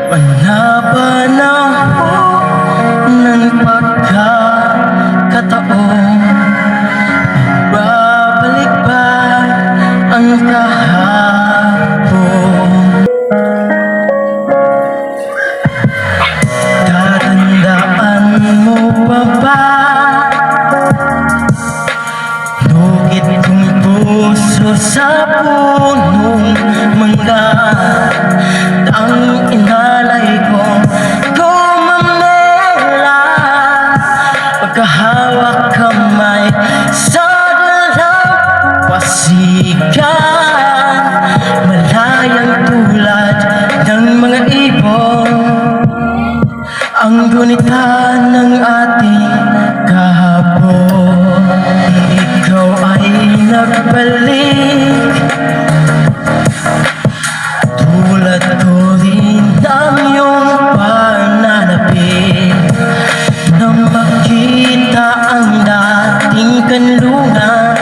Panahon ng pagkakataon, babalik ba ang kahapon? Tatandaan mo pa ba? Nukit kong puso sa punong mangga, ang inalay ko gumamela, pagkahawak kamay sa dalampasigan, malayang tulad ng mga ibon, ang gunita ng ating kahapon. Ikaw ay nagbalik, tulad ko rin ang iyong pananapin, nang makita ang dating kanlungan,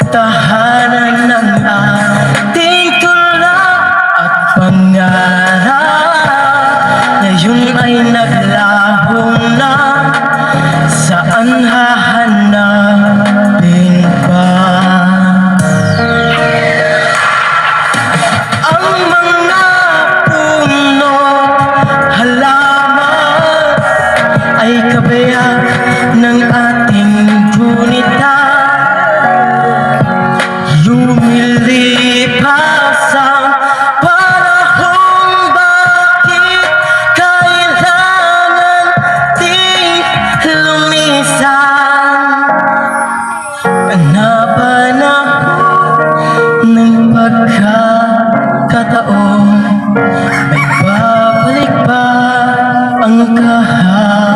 tahanan ng ating tula at pangarap. Ngayon ay naglaho na, saan hahanapin pa? Ang mga puno, halaman ay kabayak ng ating gunita, lumilipas ang panahon, bakit kailangan ting lumisan? Panahon ng pagkakataon, may babalik ba ang kahapon?